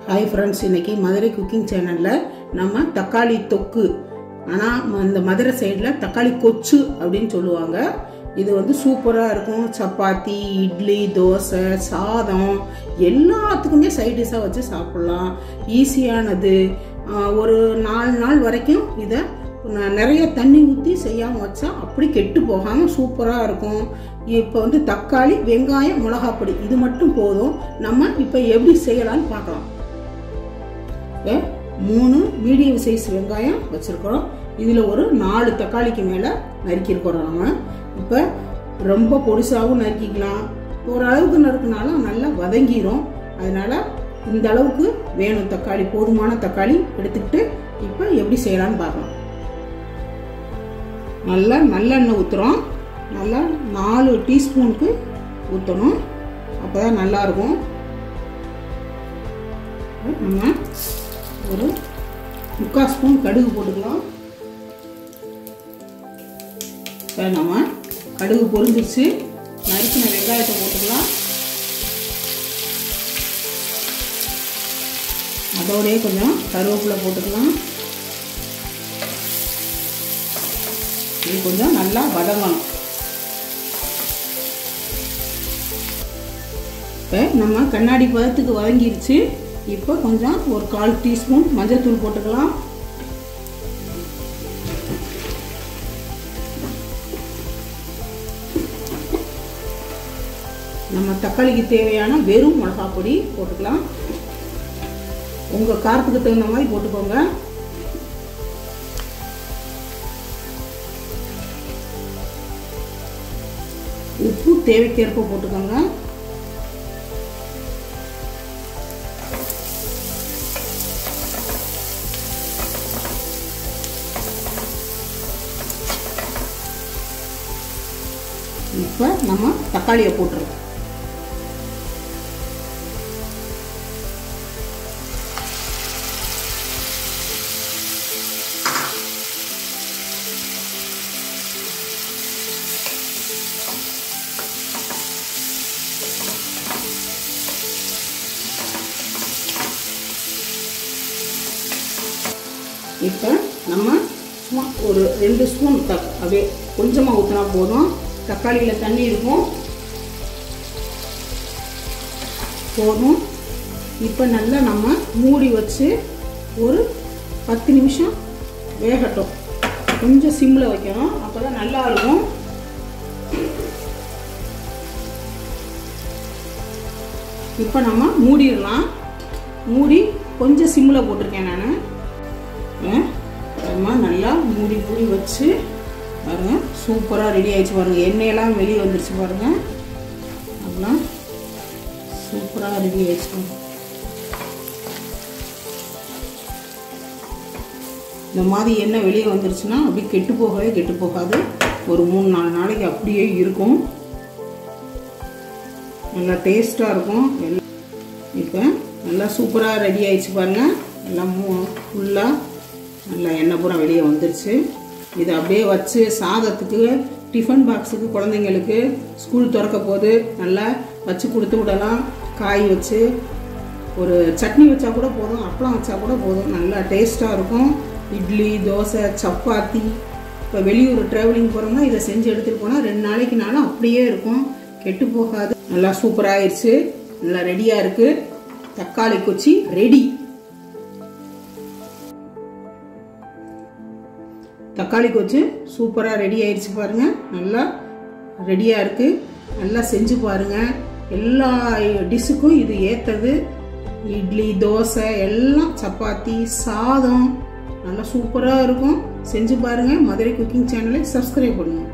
hi friends इनकी मधुரை cooking channel நம்ம தக்காளி தொக்கு ஆனா இந்த மதுரை சைடுல தக்காளி கொச்சு அப்படினு சொல்லுவாங்க இது வந்து சூப்பரா இருக்கும் சப்பாத்தி இட்லி தோசை சாதம் எல்லாத்துக்குமே சைடு டிஷ்ஷா வச்சு சாப்பிடலாம் ஈஸியானது ஒரு 4 நாள் வரைக்கும் இத நிறைய தண்ணி ஊத்தி செய்யாம வச்சா அப்படி கெட்டு போகாம சூப்பரா இருக்கும் இப்போ வந்து தக்காளி வெங்காயம் மிளகாய் பொடி இது மட்டும் போதும் நம்ம இப்போ எப்படி செய்யலாம்னு பார்க்கலாம் 3 மீடியம் சைஸ் வெங்காயம் வச்சிருக்கோம் இதுல ஒரு 4 தக்காளிக்கு மேல நறுக்கி இருக்கோம் நம்ம இப்போ ரொம்ப பொடிசாவும் நறுக்கிக்கலாம் ஒரு அளவுக்கு நறுக்குனாலும் நல்லா வதங்கிரும் அதனால இந்த அளவுக்கு வேணும் தக்காளி போதுமான தக்காளி எடுத்துக்கிட்டு இப்போ எப்படி செய்யலாம்னு பார்க்கலாம் நல்லா நல்லெண்ணெய் ஊத்துறோம் நல்லா 4 டீஸ்பூனுக்கு ஊத்தணும் அப்பதான் நல்லா இருக்கும் நம்ம ஒரு 3/4 ஸ்பூன் கடுகு போட்டுக்கலாம் இப்போ நம்ம கடுகு பொரிஞ்சிருச்சு நறுக்கின வெங்காயத்தை போட்டுக்கலாம் அதோடய கொஞ்சம் கருவேப்பிலை போட்டுக்கலாம் இது கொஞ்சம் நல்லா வதங்கணும் இப்போ நம்ம கண்ணாடி பதத்துக்கு வதங்கிருச்சு இப்போ கொஞ்சம் ஒரு 1/4 டீஸ்பூன் மஞ்சள் தூள் போட்டுக்கலாம் நம்ம தக்காளிக்கு தேவையான வெறும் மிளகாய் பொடி போட்டுக்கலாம் உங்க காரத்துக்கு தகுந்த மாதிரி போட்டுக்கோங்க உப்பு தேவைக்கேற்ப போட்டுக்கோங்க இப்போ நம்ம தக்காளியை போட்டுறோம் இப்போ நம்ம சும்மா ஒரு 2 ஸ்பூன் அப்படியே கொஞ்சமாக ஊற்றினா போதும் தக்காளியில் தண்ணி இருக்கும் போதும் இப்போ நல்லா நம்ம மூடி வச்சு ஒரு 10 நிமிஷம் வேகட்டும் கொஞ்சம் சிம்மில் வைக்கணும் அப்போ தான் நல்லா இருக்கும் இப்போ நம்ம மூடிடலாம் மூடி கொஞ்சம் சிம்மில் போட்டிருக்கேன் நான் நல்லா மூடி வச்சு பாருங்க சூப்பராக ரெடி ஆயிடுச்சு பாருங்க எண்ணெயெல்லாம் வெளியே வந்துருச்சு பாருங்க அதெல்லாம் சூப்பராக ரெடி ஆயிடுச்சு இந்த மாதிரி எண்ணெய் வெளியே வந்துருச்சுன்னா அப்படி கெட்டு போகாது ஒரு 3-4 நாளைக்கு அப்படியே இருக்கும் நல்லா டேஸ்டாக இருக்கும் இப்போ நல்லா சூப்பராக ரெடி ஆயிடுச்சு பாருங்க எல்லாம் ஃபுல்லாக நல்லா எண்ணெய் பூரா வெளியே வந்துருச்சு இதை அப்படியே வச்சு சாதத்துக்கு டிஃபன் பாக்ஸுக்கு குழந்தைங்களுக்கு ஸ்கூல் திறக்க போது நல்லா வச்சு கொடுத்து விடலாம் காய் வச்சு ஒரு சட்னி வச்சா கூட போதும் அப்பளம் வச்சா கூட போதும் நல்லா டேஸ்ட்டாக இருக்கும் இட்லி தோசை சப்பாத்தி இப்போ வெளியூர் ட்ராவலிங் போகிறோம்னா இதை செஞ்சு எடுத்துகிட்டு போனால் 2 நாளைக்குனாலும் அப்படியே இருக்கும் கெட்டு போகாது நல்லா சூப்பராகிடுச்சு நல்லா ரெடியாக இருக்குது தக்காளி கொச்சி ரெடி தக்காளி கொச்சு சூப்பராக ரெடி ஆயிடுச்சு பாருங்க நல்லா ரெடியாக இருக்கு நல்லா செஞ்சு பாருங்க எல்லா டிஷ்ஷுக்கும் இது ஏற்றது இட்லி தோசை எல்லாம் சப்பாத்தி சாதம் நல்லா சூப்பராக இருக்கும் செஞ்சு பாருங்க மதுரை குக்கிங் சேனலை சப்ஸ்கிரைப் பண்ணுங்க